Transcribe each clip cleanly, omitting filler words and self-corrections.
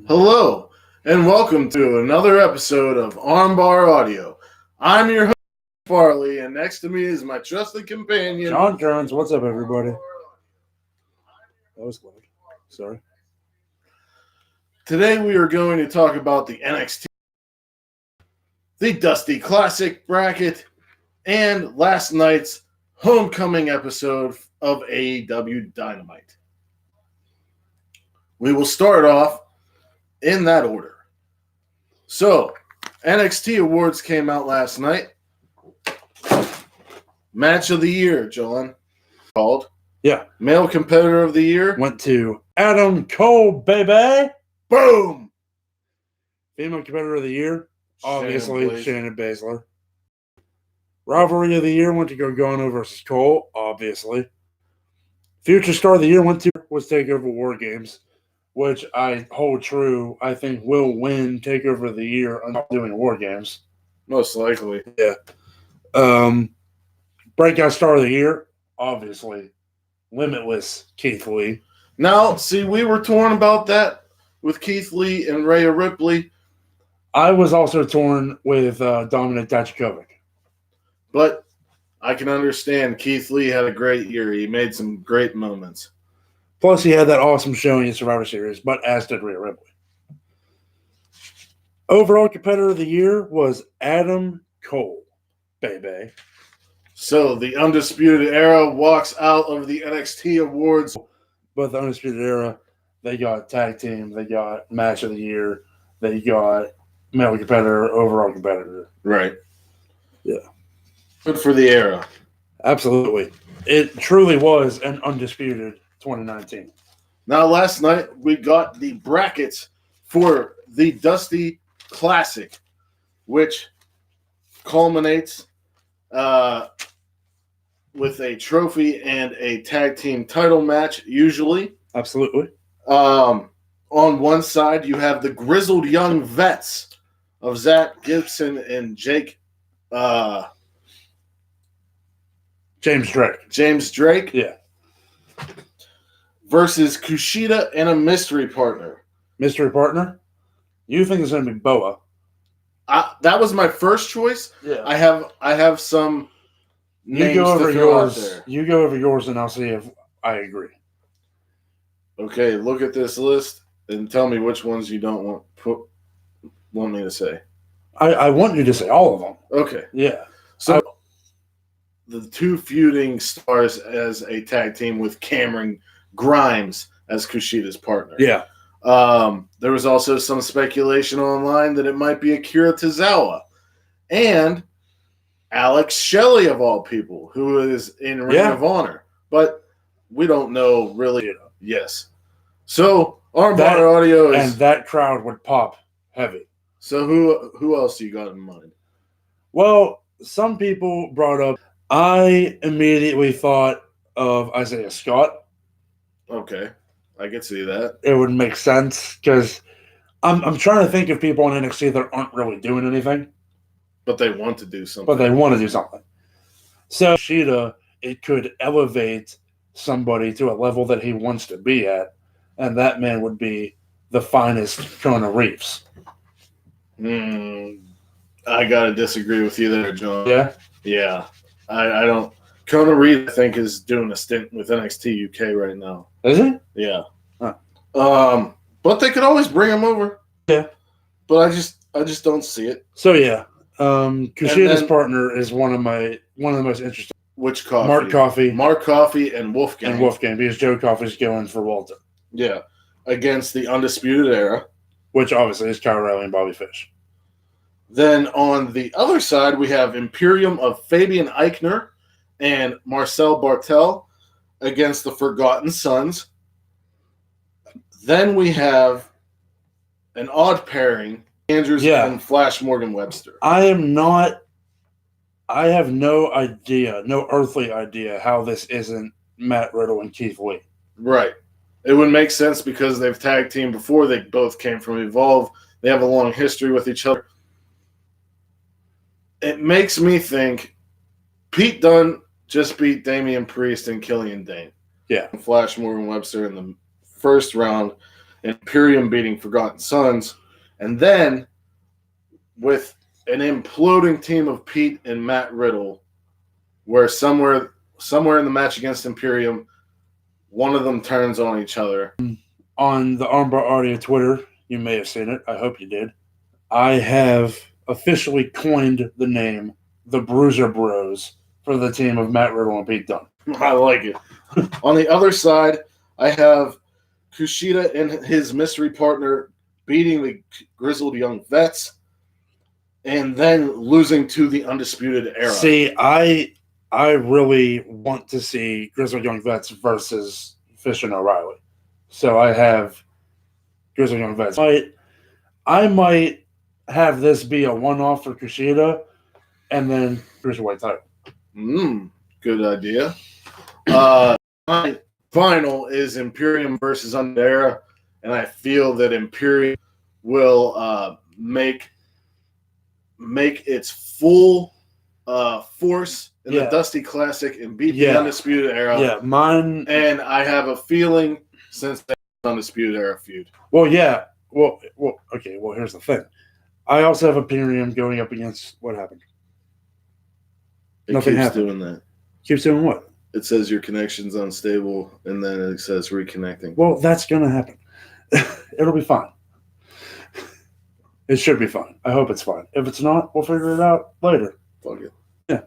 Hello, and welcome to another episode of Armbar Audio. I'm your host, Farley, and next to me is my trusted companion, John Kearns. What's up, everybody? That was loud. Sorry. Today we are going to talk about the NXT, the Dusty Classic bracket, and last night's homecoming episode of AEW Dynamite. We will start off in that order. So, NXT Awards came out last night. Match of the Year, John, called. Yeah. Male Competitor of the Year. Went to Adam Cole, baby. Boom! Female Competitor of the Year, obviously, Shannon Baszler. Rivalry of the Year went to Gargano versus Cole, obviously. Future Star of the Year was TakeOver War Games, which I hold true. I think will win TakeOver of the Year on doing War Games. Most likely. Yeah. Breakout Star of the Year, obviously, Limitless Keith Lee. Now, see, we were torn about that with Keith Lee and Rhea Ripley. I was also torn with Dominik Dijakovic. But I can understand Keith Lee had a great year. He made some great moments. Plus, he had that awesome showing in Survivor Series, but as did Rhea Ripley. Overall Competitor of the Year was Adam Cole, baby. So, the Undisputed Era walks out of the NXT Awards. But the Undisputed Era, they got Tag Team, they got Match of the Year, they got Male Competitor, Overall Competitor. Right. Yeah. Good for the era. Absolutely. It truly was an undisputed 2019. Now, last night, we got the brackets for the Dusty Classic, which culminates with a trophy and a tag team title match, usually. Absolutely. On one side, you have the grizzled young vets of Zach Gibson and James Drake. Yeah. Versus Kushida and a mystery partner. Mystery partner? You think it's going to be Boa? That was my first choice. Yeah. I have some names you go over to throw yours. out there. You go over yours, and I'll see if I agree. Okay, look at this list and tell me which ones you don't want me to say. I want you to say all of them. Okay. Yeah. So the two feuding stars as a tag team with Cameron Grimes as Kushida's partner. Yeah. There was also some speculation online that it might be Akira Tozawa and Alex Shelley, of all people, who is in Ring of Honor. But we don't know really. Yes. So Armbar Audio is... And that crowd would pop heavy. So who else you got in mind? Well, some people brought up... I immediately thought of Isaiah Scott. Okay. I could see that. It would make sense because I'm trying to think of people on NXT that aren't really doing anything. But they want to do something. So Kushida, it could elevate somebody to a level that he wants to be at, and that man would be the finest Kona Reeves. I gotta disagree with you there, John. Yeah? Yeah. I don't... Kona Reeves, I think, is doing a stint with NXT UK right now. Is he? Yeah. Huh. But they could always bring him over. Yeah. But I just don't see it. So yeah. Kushida's partner is one of the most interesting. Which Coffey? Mark Coffey and Wolfgang. Because Joe Coffey's going for Walter. Yeah. Against the Undisputed Era. Which obviously is Kyle O'Reilly and Bobby Fish. Then on the other side, we have Imperium of Fabian Eichner and Marcel Bartel against the Forgotten Sons. Then we have an odd pairing, Andrews and Flash Morgan Webster. I have no earthly idea how this isn't Matt Riddle and Keith Lee. Right. It would make sense because they've tag teamed before. They both came from Evolve. They have a long history with each other. It makes me think Pete Dunne just beat Damian Priest and Killian Dane. Yeah. Flash Morgan Webster in the first round. Imperium beating Forgotten Sons, and then with an imploding team of Pete and Matt Riddle, where somewhere in the match against Imperium, one of them turns on each other. On the Armbar Audio Twitter, you may have seen it. I hope you did. I have officially coined the name the Bruiser Bros for the team of Matt Riddle and Pete Dunne. I like it. On the other side, I have Kushida and his mystery partner beating the Grizzled Young Vets and then losing to the Undisputed Era. See, I really want to see Grizzled Young Vets versus Fish and O'Reilly. So I have Grizzled Young Vets. I might have this be a one-off for Kushida and then Cruiserweight title. Good idea. My final is Imperium versus Undisputed Era, and I feel that Imperium will make its full force in the Dusty Classic and beat the Undisputed Era. Yeah, mine. And I have a feeling since the Undisputed Era feud. Well, yeah. Well, okay. Well, here's the thing. I also have Imperium going up against what happened. Nothing happened. Doing that. Keeps doing what? It says your connection's unstable, and then it says reconnecting. Well, that's going to happen. It'll be fine. It should be fine. I hope it's fine. If it's not, we'll figure it out later. Fuck it. Yeah.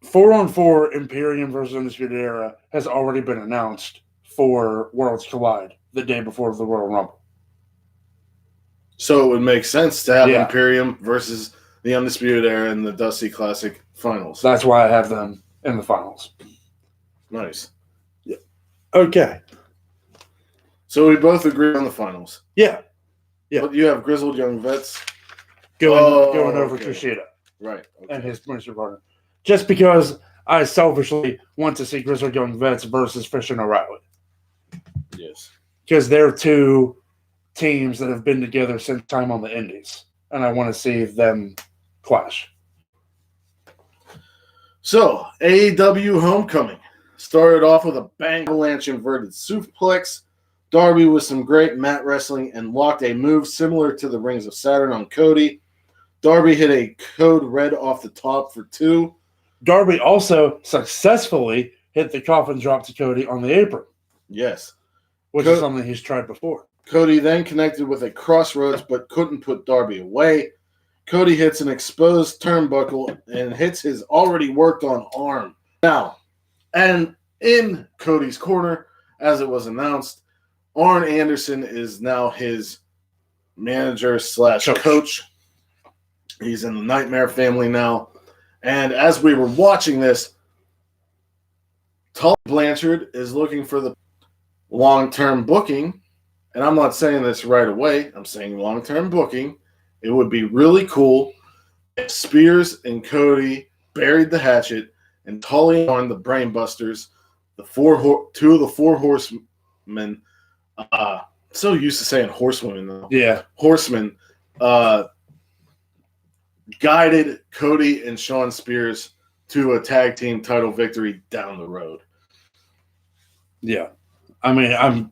4-on-4 Imperium versus Undisputed Era has already been announced for Worlds Collide the day before the Royal Rumble. So it would make sense to have Imperium versus the Undisputed Era in the Dusty Classic finals. That's why I have them in the finals. Nice. Yeah. Okay. So we both agree on the finals. Yeah. Yeah. But you have Grizzled Young Vets going over Kushida. Right. Okay. And his minister partner. Just because I selfishly want to see Grizzled Young Vets versus Fish and O'Reilly. Yes. Because they're two teams that have been together since time on the Indies. And I want to see them clash. So, AEW Homecoming started off with a bang avalanche inverted suplex. Darby with some great mat wrestling and locked a move similar to the Rings of Saturn on Cody. Darby hit a code red off the top for 2. Darby also successfully hit the coffin drop to Cody on the apron. Yes. Which is something he's tried before. Cody then connected with a crossroads but couldn't put Darby away. Cody hits an exposed turnbuckle and hits his already worked on arm. Now, and in Cody's corner, as it was announced, Arn Anderson is now his manager / coach. He's in the Nightmare family now. And as we were watching this, Tully Blanchard is looking for the long-term booking. And I'm not saying this right away. I'm saying long-term booking. It would be really cool if Spears and Cody buried the hatchet and Tully and Arn, the Brainbusters, two of the four horsemen, so used to saying horsewomen though. Yeah. Horsemen guided Cody and Shawn Spears to a tag team title victory down the road. Yeah. I mean,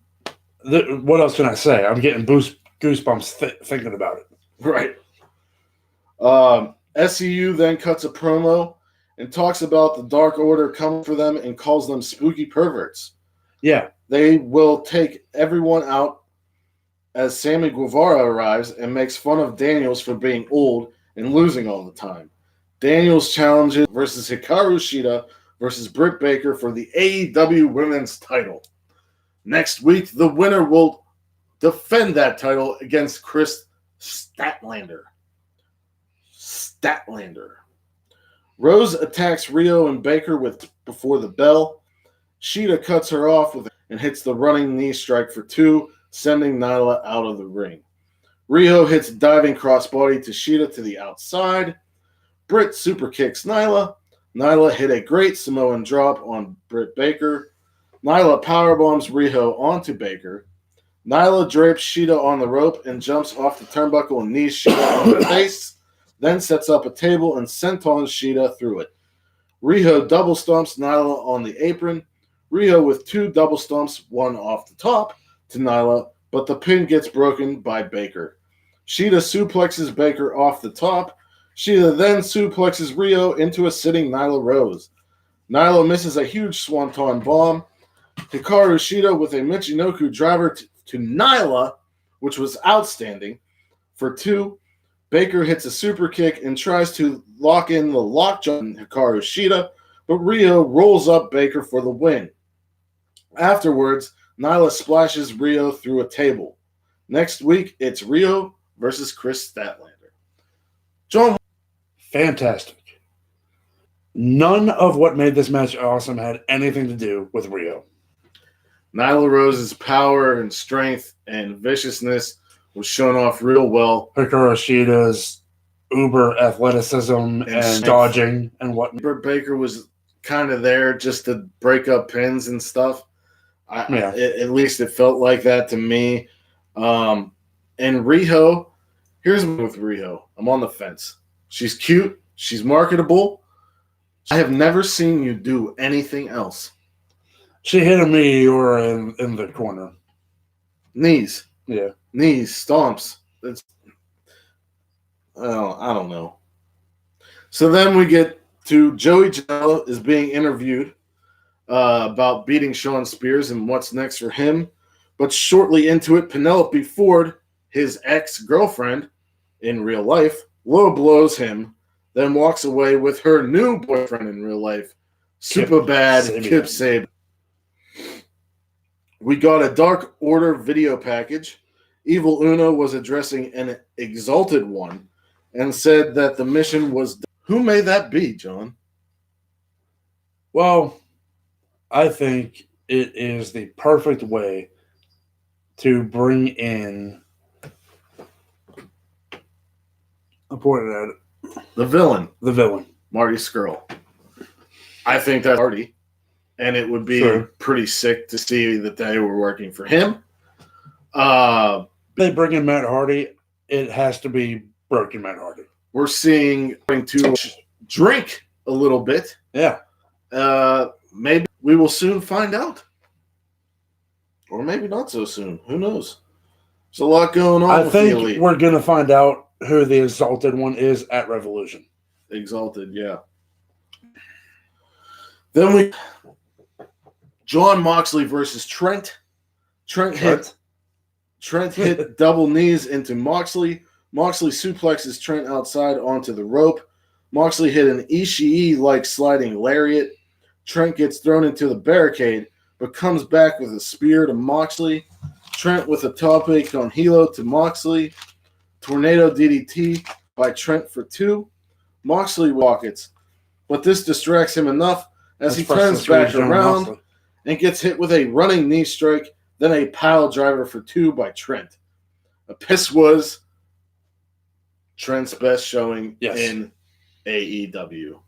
what else can I say? I'm getting goosebumps thinking about it. Right. SCU then cuts a promo and talks about the Dark Order coming for them and calls them spooky perverts. Yeah. They will take everyone out as Sammy Guevara arrives and makes fun of Daniels for being old and losing all the time. Daniels challenges versus Hikaru Shida versus Britt Baker for the AEW Women's title. Next week, the winner will defend that title against Chris Statlander. Rose attacks Rio and Baker before the bell. Shida cuts her off and hits the running knee strike for 2, sending Nyla out of the ring. Rio hits a diving crossbody to Shida to the outside. Britt super kicks Nyla. Nyla hit a great Samoan drop on Britt Baker. Nyla powerbombs Rio onto Baker. Nyla drapes Shida on the rope and jumps off the turnbuckle and knees Shida on the face, then sets up a table and sentons Shida through it. Rio double stomps Nyla on the apron. Rio with 2 double stumps, one off the top to Nyla, but the pin gets broken by Baker. Shida suplexes Baker off the top. Shida then suplexes Rio into a sitting Nyla Rose. Nyla misses a huge swanton bomb. Hikaru Shida with a Michinoku driver to Nyla, which was outstanding. For 2, Baker hits a super kick and tries to lock in the lockjaw on Hikaru Shida, but Rio rolls up Baker for the win. Afterwards, Nyla splashes Rio through a table. Next week, it's Rio versus Chris Statlander. John. Fantastic. None of what made this match awesome had anything to do with Rio. Nyla Rose's power and strength and viciousness was shown off real well. Hikaru Shida's uber athleticism and dodging and whatnot. Baker was kind of there just to break up pins and stuff. At least it felt like that to me. And Riho, here's with Riho. I'm on the fence. She's cute. She's marketable. I have never seen you do anything else. She hit a meteor in the corner. Knees. Yeah. Knees, stomps. I don't know. So then we get to Joey Janela is being interviewed about beating Shawn Spears and what's next for him. But shortly into it, Penelope Ford, his ex-girlfriend in real life, low blows him, then walks away with her new boyfriend in real life, Superbad Kip Sabian. We got a Dark Order video package. Evil Uno was addressing an Exalted One and said that the mission was done. Who may that be, John? Well, I think it is the perfect way to bring in. I pointed at it. The villain. The villain. Marty Scurll. I think that's Marty. And it would be pretty sick to see that they were working for him. They bring in Matt Hardy, it has to be broken Matt Hardy. We're seeing to drink a little bit. Yeah. Maybe we will soon find out. Or maybe not so soon. Who knows? There's a lot going on. I think we're going to find out who the Exalted One is at Revolution. Exalted, yeah. Then John Moxley versus Trent. Trent hit double knees into Moxley. Moxley suplexes Trent outside onto the rope. Moxley hit an Ishii-like sliding lariat. Trent gets thrown into the barricade, but comes back with a spear to Moxley. Trent with a tope con hilo to Moxley. Tornado DDT by Trent for 2. Moxley rockets, but this distracts him enough as he turns back around and gets hit with a running knee strike, then a pile driver for 2 by Trent. This was Trent's best showing in AEW.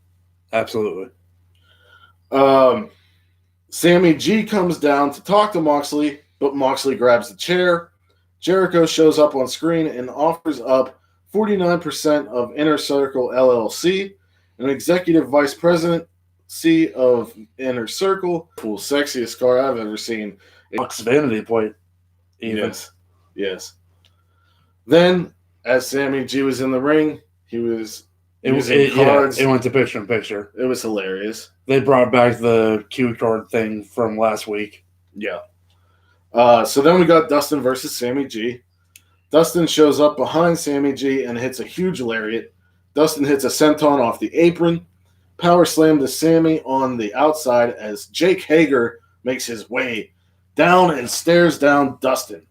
Absolutely. Sammy G comes down to talk to Moxley, but Moxley grabs the chair. Jericho shows up on screen and offers up 49% of Inner Circle LLC, an executive vice president of Inner Circle. Cool, sexiest car I've ever seen. It's vanity plate. Even. Yes. Then, as Sammy G was in the ring, he was using cards. It went to picture in picture. It was hilarious. They brought back the cue card thing from last week. Yeah. So then we got Dustin versus Sammy G. Dustin shows up behind Sammy G and hits a huge lariat. Dustin hits a senton off the apron. Power slam to Sammy on the outside as Jake Hager makes his way down and stares down Dustin.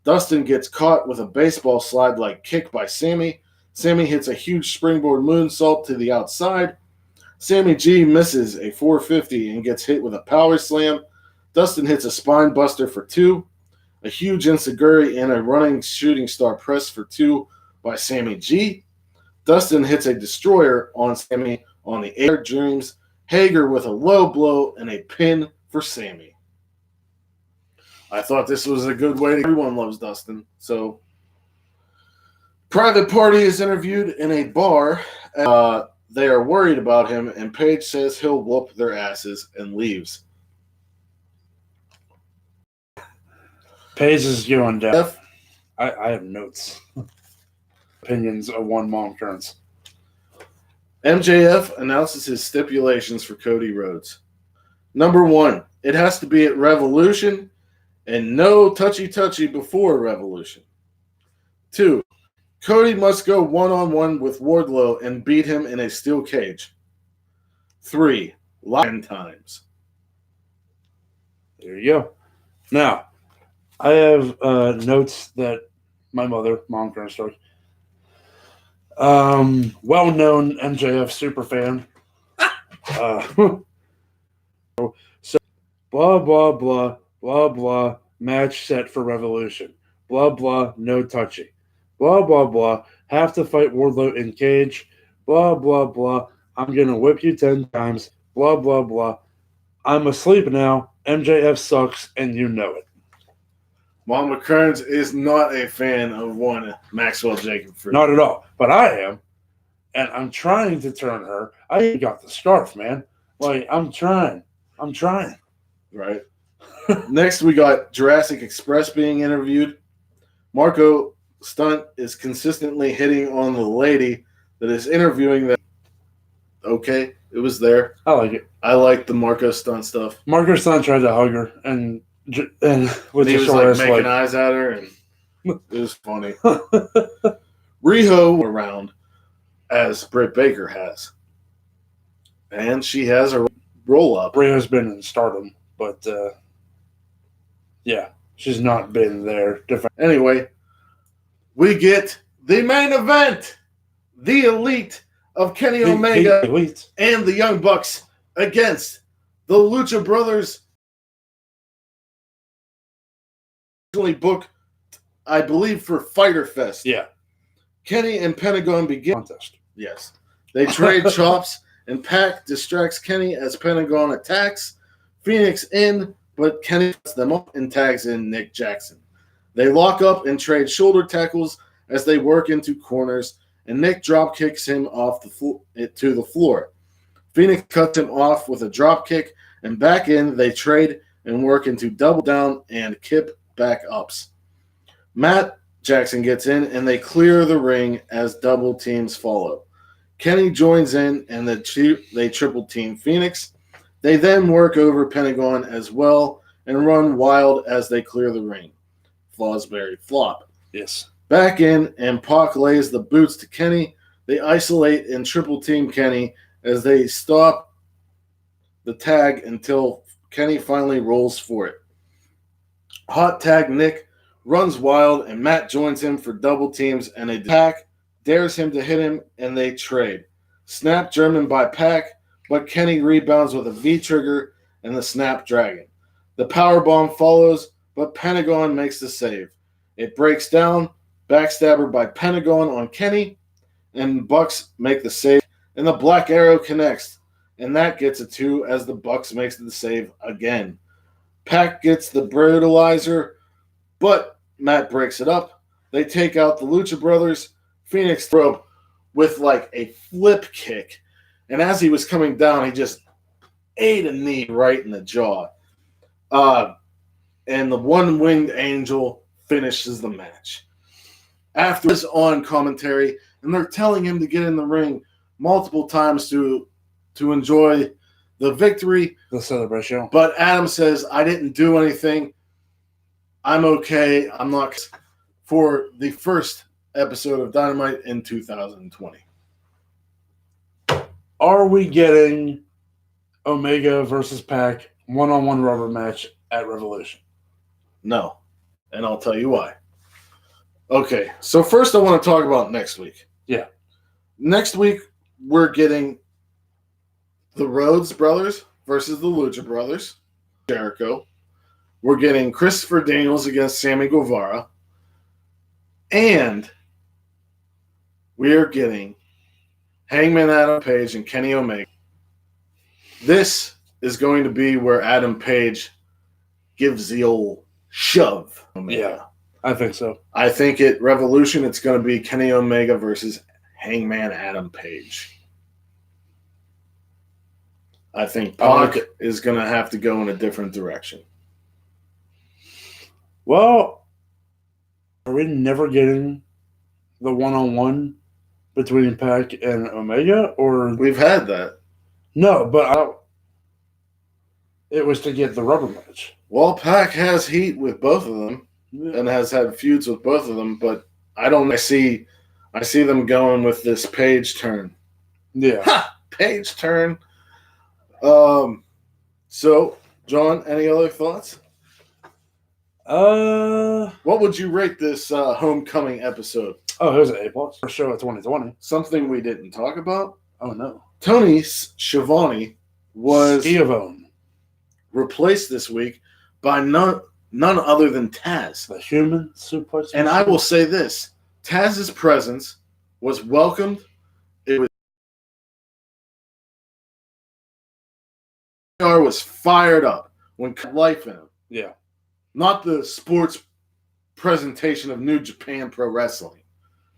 Dustin gets caught with a baseball slide-like kick by Sammy. Sammy hits a huge springboard moonsault to the outside. Sammy G misses a 450 and gets hit with a power slam. Dustin hits a spine buster for 2. A huge enziguri and a running shooting star press for 2 by Sammy G. Dustin hits a destroyer on Sammy on the air dreams. Hager with a low blow and a pin for Sammy. I thought this was a good way. Everyone loves Dustin. So, Private Party is interviewed in a bar. They are worried about him, and Paige says he'll whoop their asses and leaves. Paige is going down. I have notes. Opinions of one mom currents. MJF announces his stipulations for Cody Rhodes. Number 1, it has to be at Revolution and no touchy-touchy before Revolution. 2, Cody must go one-on-one with Wardlow and beat him in a steel cage. 3, lion times. There you go. Now, I have notes that my mother, Mom Current Story, well-known MJF superfan. So, blah, blah, blah, blah, blah, match set for Revolution. Blah, blah, no touchy. Blah, blah, blah, have to fight Wardlow in cage. Blah, blah, blah, I'm going to whip you 10 times. Blah, blah, blah. I'm asleep now. MJF sucks, and you know it. Mama Kearns is not a fan of one Maxwell Jacob Friedman. Not at all. But I am. And I'm trying to turn her. I even got the scarf, man. Like, I'm trying. Right. Next, we got Jurassic Express being interviewed. Marco Stunt is consistently hitting on the lady that is interviewing them. Okay, it was there. I like it. I like the Marco Stunt stuff. Marco Stunt tried to hug her, and with he was like making eyes at her, and it was funny. Riho around as Britt Baker has, and she has a roll up. Riho's been in Stardom, but yeah, she's not been there. Different. Anyway, we get the main event, the Elite of Kenny Omega and the Young Bucks against the Lucha Brothers. Booked, I believe, for Fyter Fest. Yeah. Kenny and Pentagon begin contest. Yes. They trade chops, and Pac distracts Kenny as Pentagon attacks Phoenix in, but Kenny cuts them up and tags in Nick Jackson. They lock up and trade shoulder tackles as they work into corners, and Nick drop kicks him off to the floor. Phoenix cuts him off with a drop kick, and back in they trade and work into double down and kip back ups. Matt Jackson gets in, and they clear the ring as double teams follow. Kenny joins in, and they triple team Phoenix. They then work over Pentagon as well and run wild as they clear the ring. Fosbury flop. Yes. Back in, and Pac lays the boots to Kenny. They isolate and triple team Kenny as they stop the tag until Kenny finally rolls for it. Hot tag Nick runs wild, and Matt joins him for double teams, and a Pac dares him to hit him, and they trade. Snap German by Pac, but Kenny rebounds with a V-trigger and the Snap Dragon. The powerbomb follows, but Pentagon makes the save. It breaks down, backstabber by Pentagon on Kenny, and Bucks make the save, and the Black Arrow connects, and that gets a 2 as the Bucks makes the save again. Pac gets the brutalizer, but Matt breaks it up. They take out the Lucha Brothers. Phoenix rope with like a flip kick, and as he was coming down, he just ate a knee right in the jaw. And the one-winged angel finishes the match. After this on commentary, and they're telling him to get in the ring multiple times to enjoy the victory. The celebration. But Adam says, I didn't do anything. I'm okay. I'm not for the first episode of Dynamite in 2020. Are we getting Omega versus Pac one-on-one rubber match at Revolution? No. And I'll tell you why. Okay, so first I want to talk about next week. Yeah. Next week, we're getting the Rhodes Brothers versus the Lucha Brothers, Jericho. We're getting Christopher Daniels against Sammy Guevara. And we are getting Hangman Adam Page and Kenny Omega. This is going to be where Adam Page gives the old shove. Omega. Yeah, I think so. I think at Revolution, it's going to be Kenny Omega versus Hangman Adam Page. I think Pac is going to have to go in a different direction. Well, are we never getting the one-on-one between Pac and Omega? Or We've had that. no, but it was to get the rubber match. Well, Pac has heat with both of them and has had feuds with both of them, but I see them going with this page turn. Yeah. Ha! Page turn. So, John, any other thoughts? What would you rate this homecoming episode? Oh, it was an A+. First show of 2020. Something we didn't talk about. Oh, no. Tony Schiavone was Schiavone. replaced this week by none other than Taz. The human suplex. And I will say this. Taz's presence was welcomed. It was fired up when life in him. Yeah. Not the sports presentation of New Japan Pro Wrestling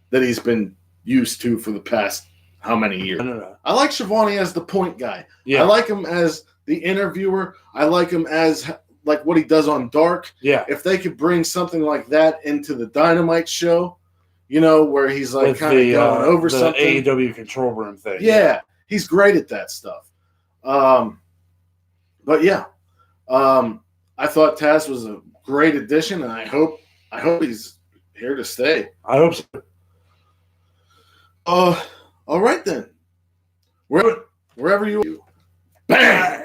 that he's been used to for the past how many years. No. I like Schiavone as the point guy. Yeah. I like him as the interviewer. I like him as like what he does on Dark. Yeah. If they could bring something like that into the Dynamite show, you know, where he's like kind of going over the something. AEW control room thing. Yeah, he's great at that stuff. But yeah, I thought Taz was a great addition, and I hope he's here to stay. I hope so. All right then. Wherever you bang.